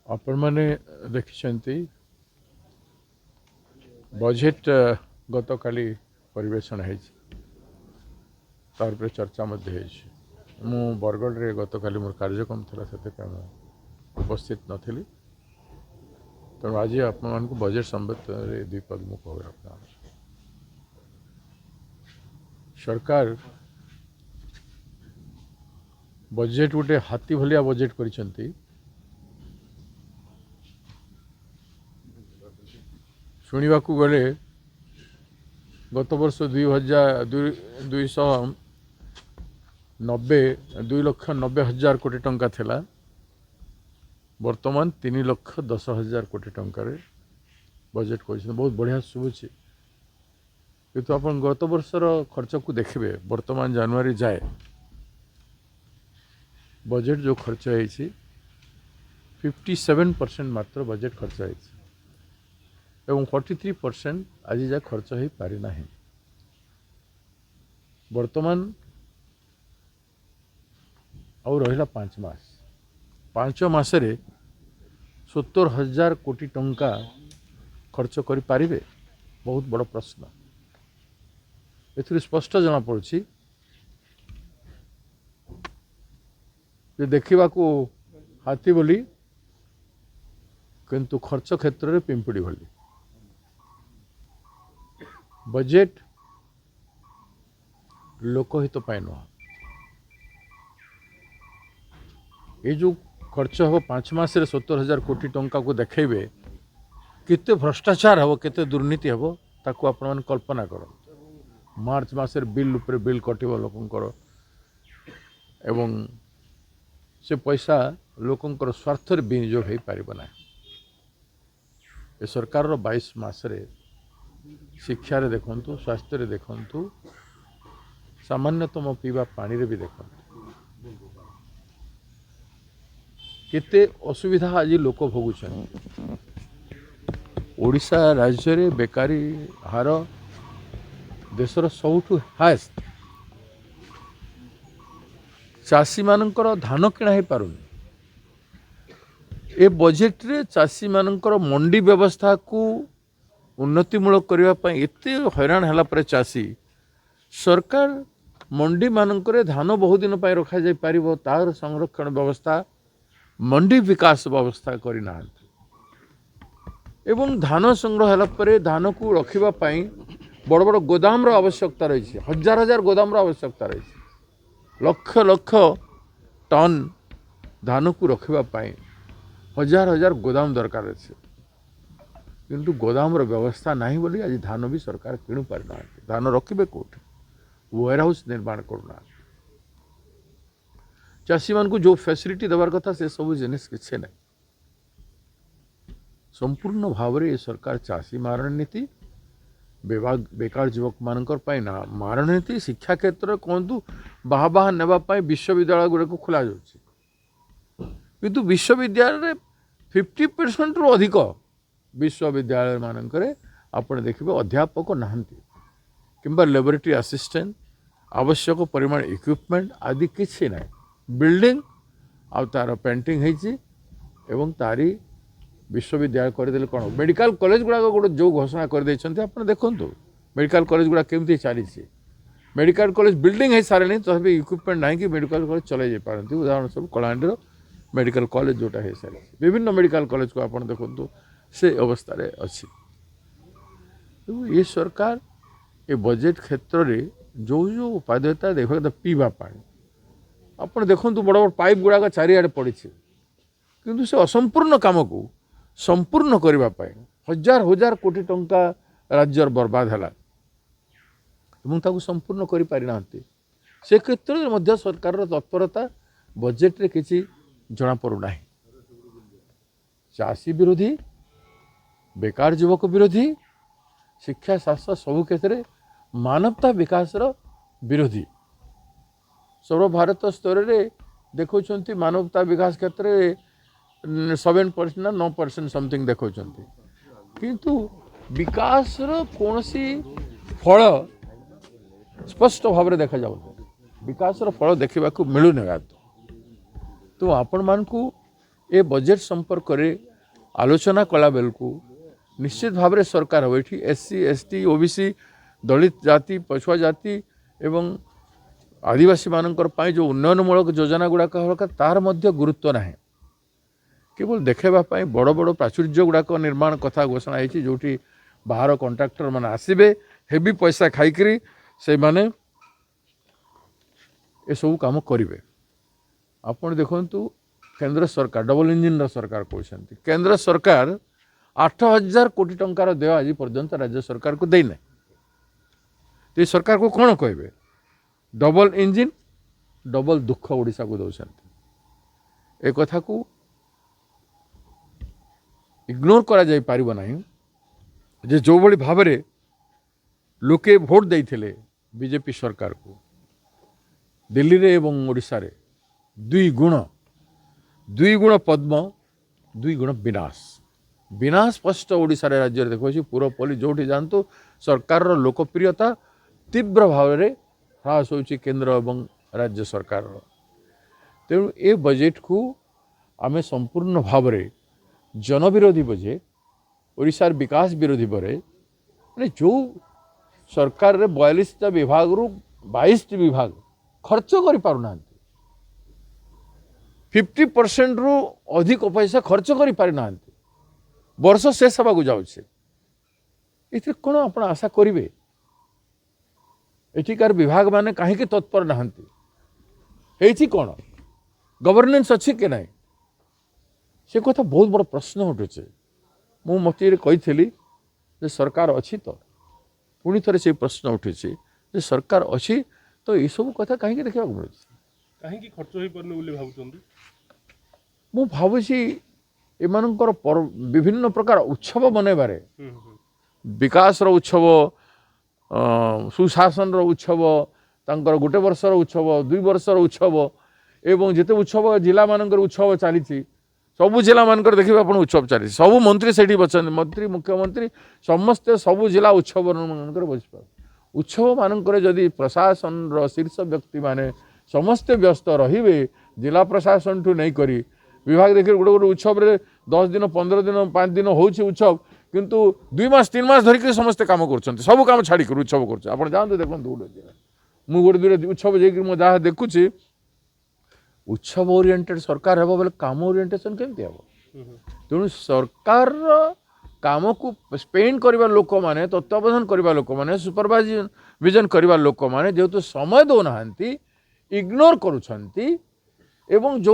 आपण मैंने देखिछंती बजेट गत काली परिवेशन है तार पर चर्चा मध्य है मु बरगढ़ रे गत काली मोर कार्यक्रम था से उपस्थित नथिली तेणु आज आपण को बजेट संबंध में दुई पद मु कह रखा सरकार बजेट गोटे हाथी भलिया बजेट करिसंती शुणा गले गत वर्ष 2,290,000 कोटी टंका थिला वर्तमान 3,10,000 कोटी टंकार बजेट कर बहुत बढ़िया शुभुची किंतु आप गत वर्षर खर्च को देखिए वर्तमान जनवरी जाए बजेट जो खर्च है 57% मात्र बजेट खर्च है एवं 43% आज जा खर्च हो पारि ना वर्तमान आउ रहा 5 मास 5 मासरे 70,000 कोटी टंका खर्च करि पारिबे बहुत बड़ प्रश्न एथि स्पष्ट जना पड़ुछि जे देखिबा को हाथी बोली किंतु खर्च क्षेत्र में पिंपुड़ी भली बजेट लोकहित पाई नुह ये जो खर्च हम 5 मास 70,000 कोटी टंका को देखेबे केते भ्रष्टाचार हम केते दुर्नीति हम ताकू आपण मन कल्पना कर मार्च मास बिल उपरे बिल कटिब लोकंकर एवं से पैसा लोकंकर स्वार्थ विनियोग हो पारिबो ना ये सरकार 22 मासरे शिक्षा रे देखंतु स्वास्थ्य रे देखंतु सामान्यतम पीवा पानी रे भी देखंतु केते असुविधा आज लोक भोगुछन ओडिशा राज्य रे बेकारी हार देशर सबुठु हाएस्ट चाषी मानकर धान किणा हो पारुनी ए बजेट रे चाषी मानकर मंडी व्यवस्था को उन्नतिमूलक करने एत हैरान है चाषी सरकार मंडी मानक धान बहुत दिन रखा जा पार तार संरक्षण व्यवस्था मंडी विकास व्यवस्था करना एवं धान संग्रह है धान को रखापी बड़ बड़ गोदाम आवश्यकता रही हजार हजार गोदाम आवश्यकता रही लक्ष लक्ष टन धान को रखापी हजार हजार गोदाम दरकार अच्छे किंतु गोदाम व्यवस्था नहीं बोली आज धान भी सरकार किणु पारिना धान रखिबे कोठ वेयर हाउस निर्माण करना चाषी मान को जो फैसिलिटी देवार कथा से सब जिनिस किछे नहीं संपूर्ण भाव में ये सरकार चाषी मारण नीति बेकार युवक मानकर पाई ना मारण नीति शिक्षा क्षेत्र कहतु बाहा बाहा नेबापाई विश्वविद्यालय गुड़े को खोल किंतु विश्वविद्यालय 50% रु अधिक विश्वविद्यालय मानक आपण देखिए अध्यापक नहांती किंबा लैबोरेटरी असिस्टेंट आवश्यक परिमाण इक्विपमेंट आदि किसी ना बिल्डिंग आउ तार पेंटिंग एवं तारी विश्वविद्यालय करदे कौन मेडिकल कॉलेज गुड़ाक गोटे जो घोषणा कर देखु मेडिकल कॉलेज गुड़ा केमती चली मेडिकल कॉलेज बिल्डिंग हो सारे तथापि इक्विपमेंट ना कि मेडिकल कॉलेज चलाई पारती उदाहरण सब कलाहांडी मेडिकल कॉलेज जोटा हो सारी विभिन्न मेडिकल कॉलेज को आप देखु से अवस्था अच्छी तो ये सरकार ये बजेट क्षेत्र में जो जो उपादेयता देखा पीवा पानी आप देखु बड़ बड़ पाइप गुड़ाक चारिआडे पड़ी किंतु से असंपूर्ण काम को संपूर्ण करने हजार हजार कोटी टंका राज्यर बर्बाद है संपूर्ण कर पारिना से क्षेत्र में सरकार तत्परता बजेट रे किसी जना पड़ूना चाषी विरोधी बेकार युवक विरोधी शिक्षा शास्त्र सबु क्षेत्र मानवता विकास विरोधी सर्वभारत स्तर में देखो मानवता विकास क्षेत्र में 7% ना 9% समथिंग देखो किंतु विकास कौन सी फल स्पष्ट भाव में देखा जाऊ विकास फल देखा मिलूना तो आपण मान को ए बजेट संपर्क में आलोचना कला बेलू निश्चित भाव में सरकार हो ये एससी एसटी ओबीसी दलित जाति पछुआ जाति एवं आदिवासी मानकर पाई जो उन्नयनमूलक योजना गुड़ाक तार मध्य गुरुत्व ना केवल देखेवाई बड़ बड़ प्राचुर्य गुड़ाक निर्माण कथा घोषणा होती जो बाहर कंट्राक्टर मैंने आसबे हेवी पैसा खाईकरी से माने ये सब काम करेंगे। आपड़ देखु केंद्र सरकार डबल इंजिन सरकार कहते केंद्र सरकार 8,000 कोटी टंकार देय आज पर्यंत राज्य सरकार को देना तो सरकार को कौन कहे डबल इंजिन डबल दुख ओडिशा को दौरान ए कथा को इग्नोर करा जाई पारिबो नहीं जे जो बड़ी भाव में लोके भोट देते बीजेपी सरकार को दिल्ली रे एवं ओडिशा रे दुई गुण पद्म दुई गुण विनाश विनाश स्पष्ट ओडिशा रे राज्य देखो पूरा पल्ली जो जानतु सरकार लोकप्रियता तीव्र भाव में ह्रास हो केंद्र एवं राज्य सरकार तेणु ए बजेट को आमे संपूर्ण भाव में जनविरोधी बजेट ओडिशार विकास विरोधी बरे माने जो सरकार रे 42टा विभाग रु 22टी विभाग खर्च करि पारु ना 50% रु अधिक पैसा खर्च करि पारि ना वर्ष शेष हवा को जाउछे इथे कोन आपण आशा करिवे एठिकार विभाग माने काहे के तत्पर नहंती हेछि कोन गवर्नेंस अछि के नाही से कथा बहुत बड़ प्रश्न उठुचे मु मते कही जे सरकार अच्छी तो पुणी थे से प्रश्न उठी जे सरकार अच्छी तो ये सब कथा कहीं देखा मिले कहीं खर्च हो पार मु भावुची एमानकर विभिन्न प्रकार उत्सव मनैबारे विकास उत्सव सुशासन उत्सव तांकर गोटे वर्षर उत्सव 2 वर्षर उत्सव एवं जिते उत्सव जिला मानकर उत्सव चली सबू जिला मानकर देखिए आप उत्सव चली सबू मंत्री से बच्चे मंत्री मुख्यमंत्री समस्ते सबू जिला उत्सव मानकर बस उत्सव मानकर जदि प्रशासन शीर्ष व्यक्ति माने समस्ते व्यस्त रहिबे जिला प्रशासन ठू नहीं करी विभाग देखिए गोटे गोटे उत्सव रे 10 दिन 15 दिन 5 दिन होउछि उत्सव किंतु 2 मास 3 मास धरिक समस्ते काम करछन्ते सब काम छाड़ी कर उत्सव करछ आपण जानते देखंतु मु गोटे दुरे उत्सव जेकि मु जा देखुछि उत्सव ओरिएंटेड सरकार हेबो बोले काम ओरिएंटेशन केमती हेबो तेणु सरकार काम को स्पेंड करबा लोक माने तत्वावधान करबा लोक माने सुपरवाइजन करबा लोक माने जेहेतु समय दो नाहंती इग्नोर करूछंती एवं जो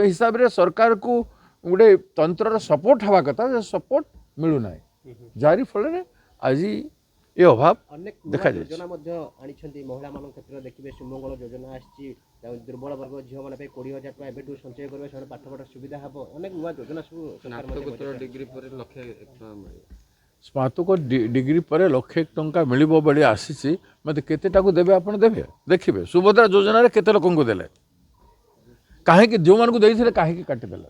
हिसाब रे सरकार को गोटे तंत्र सपोर्ट हवा कथा सपोर्ट मिलू ना जारी फल आज ये अभाव देखा योजना महिला मान क्षेत्र देखिए सुमंगल योजना आसी दुर्बल वर्ग झील मैंने 20,000 टका एवं संचय करेंगे पाठपाठ सुविधा हम अनेक नुआ योजना सब डिग्री पर स्नातक डिग्री पर लक्षे टंका मिलिबो बड़ी आसी मत केतेटा को देबे आपण देबे देखिबे सुभद्रा योजना रे केते लोकन को देले काहे कि जो मान को देइथिले काहे कि काटि देले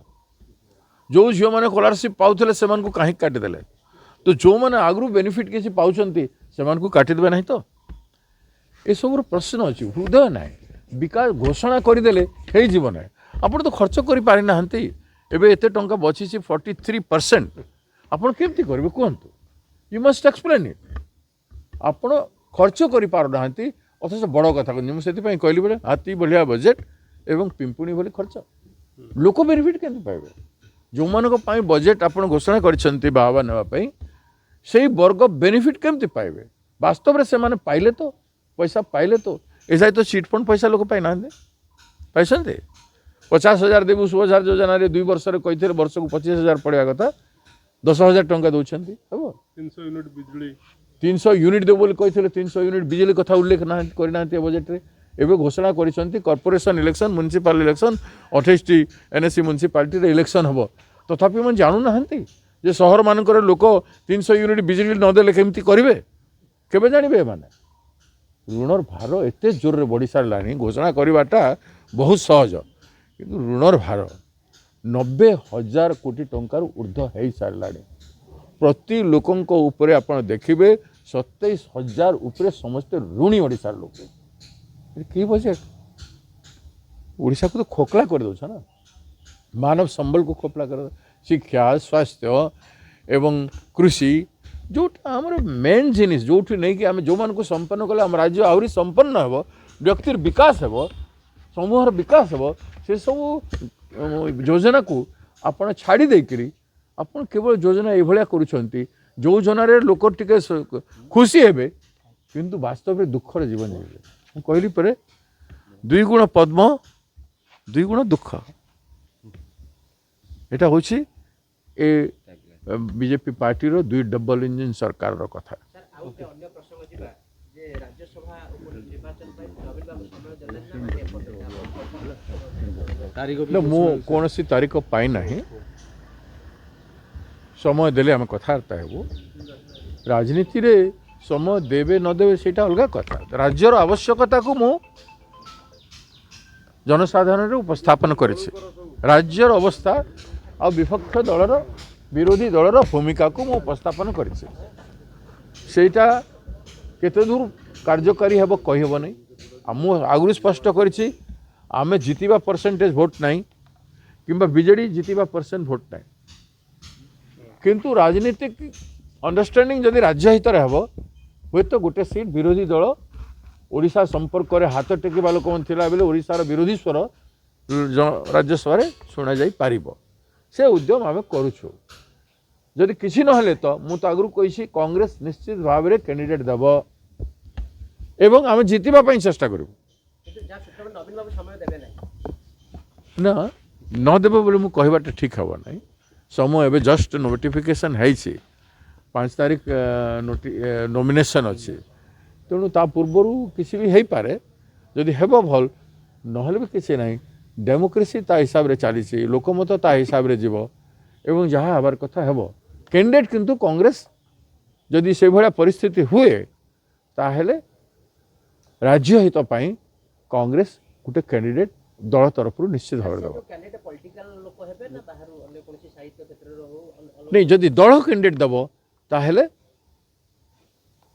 जो झियो माने स्कॉलरशिप पाउथिले से मान को काहे काटि देले तो जो मैंने आगु बेनिफिट किसी पाँच से काटिदेवे ना तो ये सब प्रश्न अच्छी हृदय ना विकास घोषणा करदे हो ना आप तो खर्च कर ना एवं एत टा बची 43% आपड़ केमती करेंगे कहतु यू मस्ट एक्सप्लेन इट आपड़ खर्च करना अथच बड़ कथा मुझे कहली बोले हाथी बढ़िया बजेट एवं पिंपुणी भली खर्च लोक बेनिफिट केमती पाइबे जो मानक बजेट आप घोषणा कर बाबा नापी से वर्ग बेनिफिट केमती पाइबे वास्तव में से माने पाइले तो पैसा पाइले तो ऐसा तो चिट फंड पैसा लोक पाई ना पैसा 50,000 देवु 16,000 योजना 2 वर्ष कही वर्ष को 25,000 पड़ा कथा 10,000 टंका दौरान हम 300 यूनिट बिजली 300 यूनिट देव बोली कही 300 यूनिट बिजली कथा उल्लेख करना बजेट रे एवं घोषणा corporation election municipal election 28 NSC municipality election हम तथापि मैं जानू ना जे सहर मानकर लोक 300 यूनिट बिजली नदेले केमती करेंगे केबे जानबे माने ऋणर भार एत जोर रे बढ़ी सारा घोषणा करवाटा बहुत सहज किंतु ऋणर भार 90,000 कोटी टंकार ऊर्ध्व हो सारा प्रति लोकों उपरे आपण देखिए 27,000 उपरे समस्ते ऋणी ओडिशार लोक कि बजेट ओडिशा को तो खोखला कर दो ना मानव संबल को खोपला कर शिक्षा स्वास्थ्य एवं कृषि जोटा आमर मेन जिनिस जो नहीं कि आम जो मान को संपन्न कले आम राज्य आहरी संपन्न हे व्यक्तिर विकास हे समूहर विकास हे से सब योजना को आपण छाड़ी देकरी आपण केवल योजना एभलिया करूछंती जो योजना रे लोक टिके खुशी हेबे किंतु वास्तव में दुखर जीवन जीवे कहली परे दुई गुण पद्म दुई गुण दुख एटा होछि ए बीजेपी पार्टी रो दुई डबल इंजन सरकार रो कथा सर आउ के अन्य प्रसंग जिबा जे राज्यसभा निर्वाचन पर नवीन बाबू समय देले ना तारीख मु कौन सी तारीख पाई नहीं समय देले आम कथबार्ता हेबू राजनीति रे समय देवे न देवे सेटा अलग कथा राज्यर आवश्यकता को मु जनसाधारण रे उपस्थापन करेछि राज्यर अवस्था आ विपक्ष दलर विरोधी दलर भूमिका को मु उपस्थापन करेछि सेटा केते दूर कार्यकारी हेब कहि हेब नै मु आगु स्पष्ट करेछि आमे जितिबा परसेंटेज भोट नहीं किंबा बीजेडी जितिबा परसेंट भोट नहीं किंतु राजनीतिक अंडरस्टैंडिंग जदि राज्य हित हेब हुए तो गोटे सीट विरोधी दल ओडिशा संपर्क में हाथ टेकिबा लोक थिला बेले ओडिशार विरोधी स्वर राज्यसभा शुणा जाई पारिबो से उद्यम आम करूछु जदि किसी नहले तो मु तो आगु कही कांग्रेस निश्चित भाव में कैंडिडेट देव एवं आम जितिबा पई चेष्टा करू किंतु जा क्षेत्र में नवीन बाबू समय देबे नै ना न देव बोले मु कहबाटा ठीक हबो नै समय एबे जस्ट नोटिफिकेशन है 5 तारीख नॉमिनेशन अच्छे तेणु ता पूर्वर किसी भी हो पारे जदि हेब भल नहले भी किसी ना डेमोक्रेसी ता हिसाब रे चली लोकमत ता हिसाब रे जीव एवं जहाँ हबार कथा हेब कैंडिडेट किंतु कांग्रेस जदि से भाया परिस्थिति हुए ताहेले राज्य हित पाई कांग्रेस गोटे कैंडिडेट दल तरफ निश्चित भाव देव कैंडिडेट पॉलिटिकल लोक हेबे ना बाहर अन्य कोनसी साहित्य क्षेत्र रो नहीं जदि दल कैंडिडेट देव ताहेले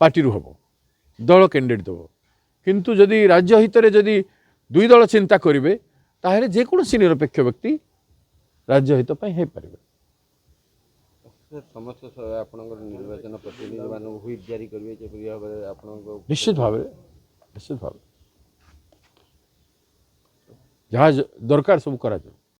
पार्टी हम दल कैंडिडेट देव किंतु जदि राज्य हित रे जदि दुई दल चिंता करेंगे ताहेले जेकोसी निरपेक्ष व्यक्ति राज्य हित पाई हे पारिबे समस्त आपनकर निर्वाचन प्रतिनिधि मान हुईप जारी करिवे जे भाव आपन निश्चित भाव जहाँ दरकार सब करा जाए।